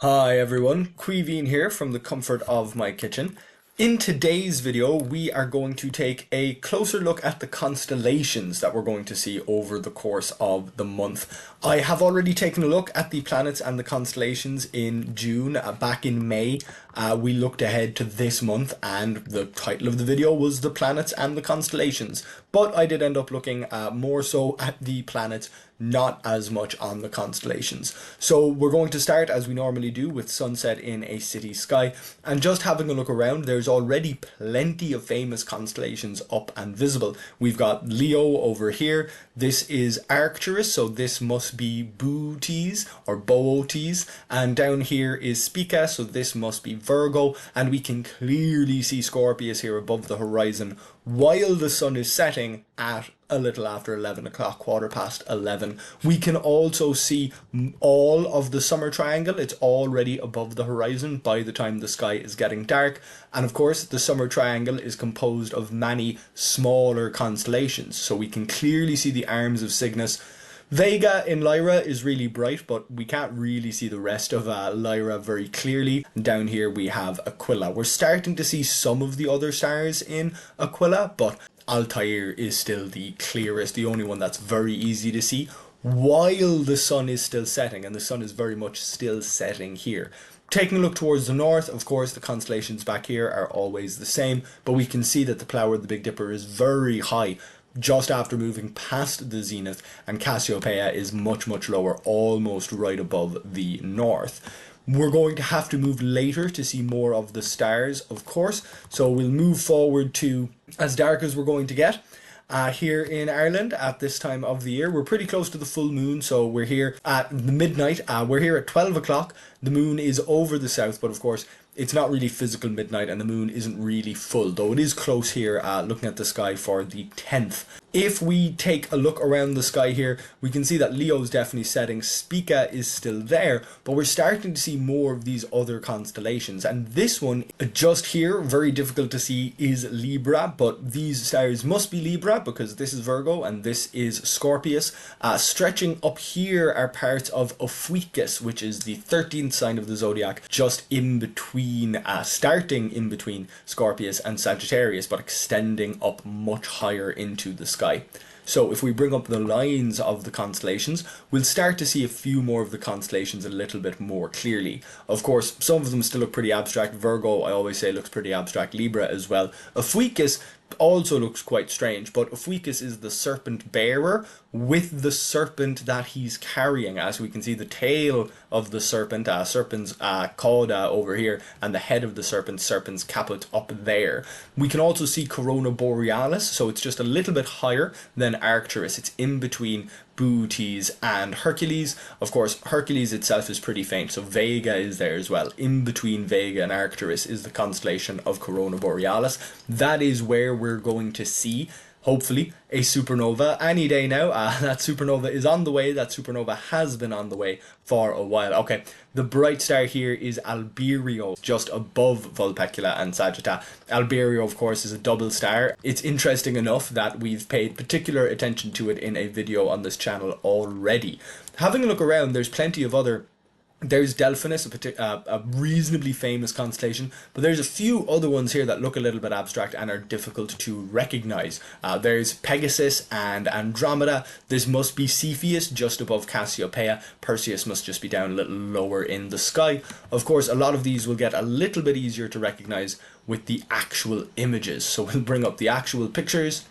Hi everyone, Queeveen here from the comfort of my kitchen. In today's video, we are going to take a closer look at the constellations that we're going to see over the course of the month. I have already taken a look at the planets and the constellations in June. Back in May, we looked ahead to this month, and the title of the video was The Planets and the Constellations. But I did end up looking more so at the planets, not as much on the constellations. So we're going to start, as we normally do, with sunset in a city sky, and just having a look around, there's already plenty of famous constellations up and visible. We've got Leo over here. This is Arcturus, so this must be Bootes or Bootes, and down here is Spica, so this must be Virgo, and we can clearly see Scorpius here above the horizon while the sun is setting at a little after 11 o'clock, quarter past 11. We can also see all of the summer triangle. It's already above the horizon by the time the sky is getting dark. And of course, the summer triangle is composed of many smaller constellations. So we can clearly see the arms of Cygnus. Vega in Lyra is really bright, but we can't really see the rest of Lyra very clearly. And down here we have Aquila. We're starting to see some of the other stars in Aquila, but Altair is still the clearest, the only one that's very easy to see, while the sun is still setting, and the sun is very much still setting here. Taking a look towards the north, of course, the constellations back here are always the same, but we can see that the Plough of the Big Dipper is very high, just after moving past the zenith, and Cassiopeia is much lower, almost right above the north. We're going to have to move later to see more of the stars, of course, so we'll move forward to as dark as we're going to get. Here in Ireland at this time of the year, we're pretty close to the full moon, so we're here at the midnight. We're here at 12 o'clock. The moon is over the south, but of course it's not really physical midnight and the moon isn't really full, though it is close here looking at the sky for the 10th. If we take a look around the sky here, we can see that Leo's definitely setting, Spica is still there, but we're starting to see more of these other constellations. And this one, just here, very difficult to see, is Libra, but these stars must be Libra because this is Virgo and this is Scorpius. Stretching up here are parts of Ophiuchus, which is the 13th sign of the zodiac, just in between, starting in between Scorpius and Sagittarius, but extending up much higher into the sky. So if we bring up the lines of the constellations, we'll start to see a few more of the constellations a little bit more clearly. Of course, some of them still look pretty abstract. Virgo, I always say, looks pretty abstract. Libra as well. Ophiuchus also looks quite strange, but Ophiuchus is the serpent bearer with the serpent that he's carrying. As we can see, the tail of the serpent, serpent's cauda over here, and the head of the serpent's caput up there. We can also see Corona Borealis, so it's just a little bit higher than Arcturus. It's in between Bootes and Hercules. Of course, Hercules itself is pretty faint, so Vega is there as well. In between Vega and Arcturus is the constellation of Corona Borealis. That is where we're going to see, hopefully, a supernova any day now. That supernova is on the way. That supernova has been on the way for a while. Okay, the bright star here is Albireo, just above Vulpecula and Sagitta. Albireo, of course, is a double star. It's interesting enough that we've paid particular attention to it in a video on this channel already. Having a look around, there's plenty of other. There's Delphinus, a reasonably famous constellation, but there's a few other ones here that look a little bit abstract and are difficult to recognize. There's Pegasus and Andromeda. This must be Cepheus, just above Cassiopeia. Perseus must just be down a little lower in the sky. Of course, a lot of these will get a little bit easier to recognize with the actual images. So we'll bring up the actual pictures.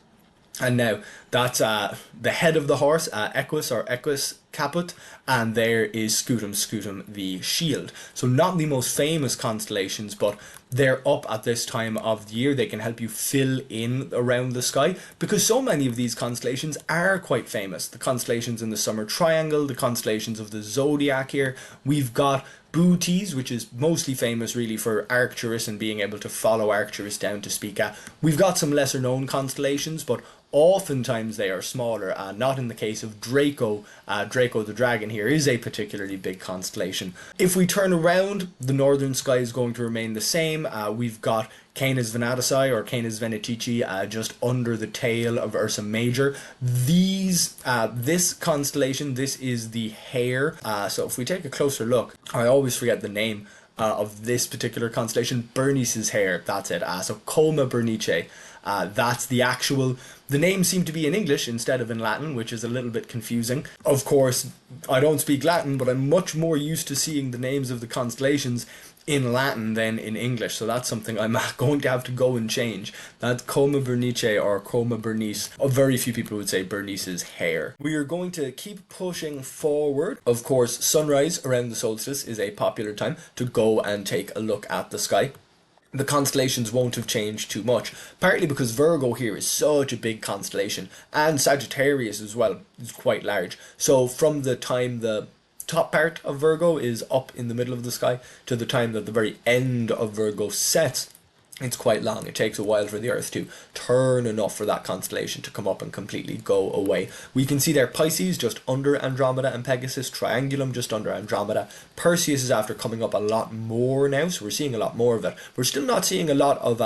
And now that's the head of the horse, Equus or Equus caput, and there is Scutum the shield. So not the most famous constellations, but they're up at this time of the year. They can help you fill in around the sky because so many of these constellations are quite famous. The constellations in the summer triangle, the constellations of the zodiac here. We've got Bootes, which is mostly famous really for Arcturus and being able to follow Arcturus down to Spica. We've got some lesser known constellations, but oftentimes times they are smaller. Not in the case of Draco. Draco the dragon here is a particularly big constellation. If we turn around, the northern sky is going to remain the same. We've got Canis Venatici or Canis Venatici just under the tail of Ursa Major. This constellation, this is the Hare. So if we take a closer look, I always forget the name of this particular constellation. Bernice's Hare, that's it. So Coma Bernice. That's the names seem to be in English instead of in Latin, which is a little bit confusing. Of course, I don't speak Latin, but I'm much more used to seeing the names of the constellations in Latin than in English, so that's something I'm going to have to go and change. That's Coma Bernice or Coma Bernice. Very few people would say Bernice's Hare. We are going to keep pushing forward. Of course, sunrise around the solstice is a popular time to go and take a look at the sky. The constellations won't have changed too much, partly because Virgo here is such a big constellation, and Sagittarius as well is quite large. So from the time the top part of Virgo is up in the middle of the sky to the time that the very end of Virgo sets, it's quite long. It takes a while for the Earth to turn enough for that constellation to come up and completely go away. We can see there Pisces just under Andromeda and Pegasus, Triangulum just under Andromeda. Perseus is after coming up a lot more now, so we're seeing a lot more of it. We're still not seeing a lot of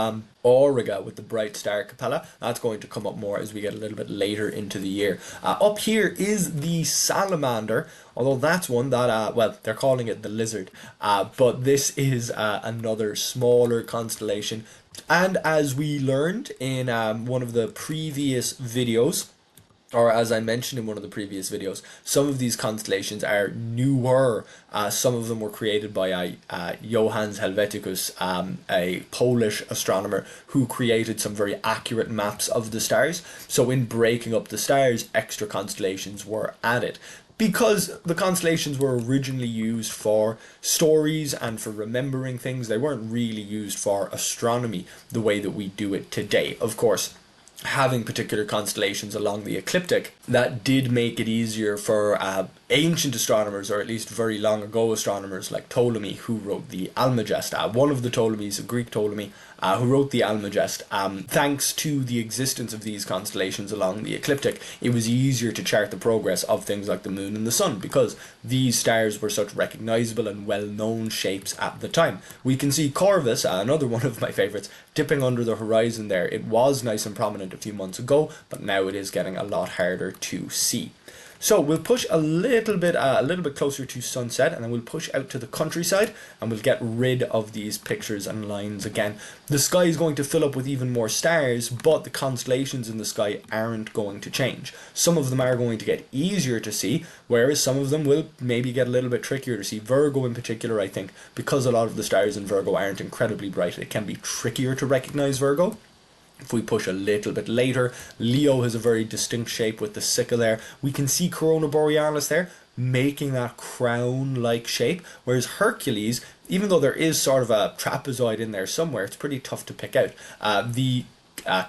Auriga with the bright star Capella. That's going to come up more as we get a little bit later into the year. Up here is the Salamander, although that's one that, well, they're calling it the Lizard, but this is another smaller constellation. And as we learned in one of the previous videos, or as I mentioned in one of the previous videos, some of these constellations are newer. Some of them were created by Johannes Helveticus, a Polish astronomer who created some very accurate maps of the stars. So in breaking up the stars, extra constellations were added. Because the constellations were originally used for stories and for remembering things, they weren't really used for astronomy the way that we do it today. Of course, having particular constellations along the ecliptic, that did make it easier for ancient astronomers, or at least very long ago astronomers like Ptolemy, who wrote the Almagest. One of the Ptolemies, a Greek Ptolemy, who wrote the Almagest. Thanks to the existence of these constellations along the ecliptic, it was easier to chart the progress of things like the moon and the sun, because these stars were such recognizable and well-known shapes at the time. We can see Corvus, another one of my favorites, dipping under the horizon there. It was nice and prominent a few months ago, but now it is getting a lot harder to see. So we'll push a little bit closer to sunset, and then we'll push out to the countryside, and we'll get rid of these pictures and lines again. The sky is going to fill up with even more stars, but the constellations in the sky aren't going to change. Some of them are going to get easier to see, whereas some of them will maybe get a little bit trickier to see. Virgo in particular, I think, because a lot of the stars in Virgo aren't incredibly bright, it can be trickier to recognize Virgo. If we push a little bit later, Leo has a very distinct shape with the sickle there. We can see Corona Borealis there, making that crown-like shape, whereas Hercules, even though there is sort of a trapezoid in there somewhere, it's pretty tough to pick out. The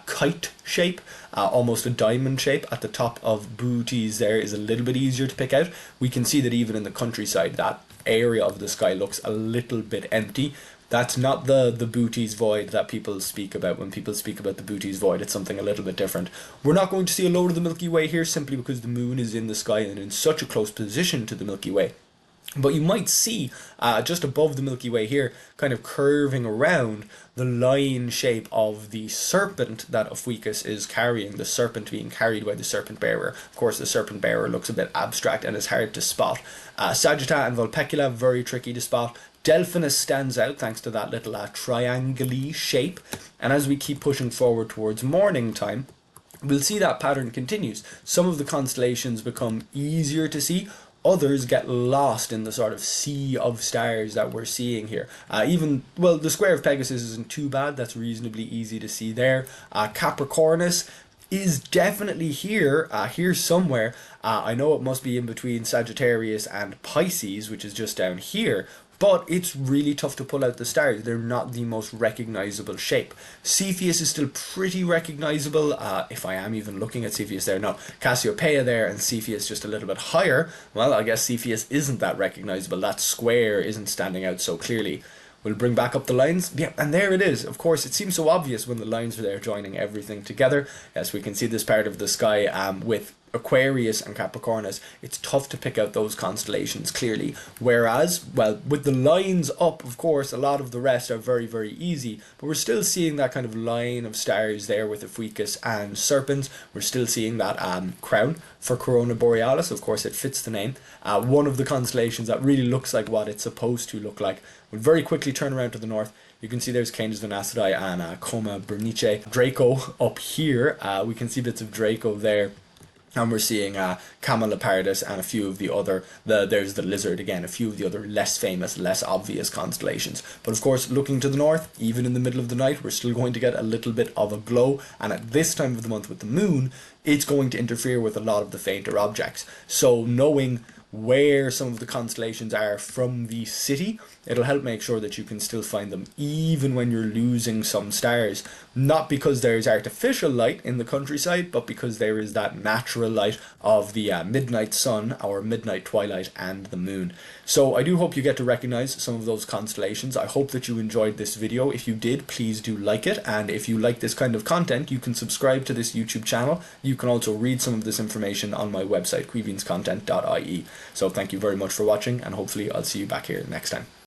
kite shape, almost a diamond shape at the top of Bootes there, is a little bit easier to pick out. We can see that even in the countryside, that area of the sky looks a little bit empty. That's not the Bootes void that people speak about. When people speak about the Bootes void, it's something a little bit different. We're not going to see a load of the Milky Way here simply because the moon is in the sky and in such a close position to the Milky Way. But you might see just above the Milky Way here, kind of curving around, the line shape of the serpent that Ophiuchus is carrying, the serpent being carried by the serpent bearer. Of course, the serpent bearer looks a bit abstract and is hard to spot. Sagitta and Vulpecula, very tricky to spot. Delphinus stands out thanks to that little triangle-y shape. And as we keep pushing forward towards morning time, we'll see that pattern continues. Some of the constellations become easier to see. Others get lost in the sort of sea of stars that we're seeing here. The square of Pegasus isn't too bad. That's reasonably easy to see there. Capricornus is definitely here somewhere. I know it must be in between Sagittarius and Pisces, which is just down here. But it's really tough to pull out the stars. They're not the most recognizable shape. Cepheus is still pretty recognizable, if I am even looking at Cepheus there. No, Cassiopeia there and Cepheus just a little bit higher. Well, I guess Cepheus isn't that recognizable. That square isn't standing out so clearly. We'll bring back up the lines. Yeah, and there it is. Of course, it seems so obvious when the lines are there joining everything together. Yes, we can see this part of the sky with Aquarius and Capricornus. It's tough to pick out those constellations clearly. Whereas, well, with the lines up, of course, a lot of the rest are very, very easy. But we're still seeing that kind of line of stars there with Ophiuchus and Serpens. We're still seeing that crown for Corona Borealis. Of course, it fits the name. One of the constellations that really looks like what it's supposed to look like. We'll very quickly turn around to the north. You can see there's Canis Venasidae and Coma Bernice. Draco up here. We can see bits of Draco there. And we're seeing Camelopardus and a few of the other, there's the lizard again, a few of the other less famous, less obvious constellations. But of course, looking to the north, even in the middle of the night, we're still going to get a little bit of a glow. And at this time of the month with the moon, it's going to interfere with a lot of the fainter objects. So knowing where some of the constellations are from the city, it'll help make sure that you can still find them even when you're losing some stars. Not because there's artificial light in the countryside, but because there is that natural light of the midnight sun, our midnight twilight, and the moon. So I do hope you get to recognize some of those constellations. I hope that you enjoyed this video. If you did, please do like it. And if you like this kind of content, you can subscribe to this YouTube channel. You can also read some of this information on my website, queevinscontent.ie. So thank you very much for watching, and hopefully I'll see you back here next time.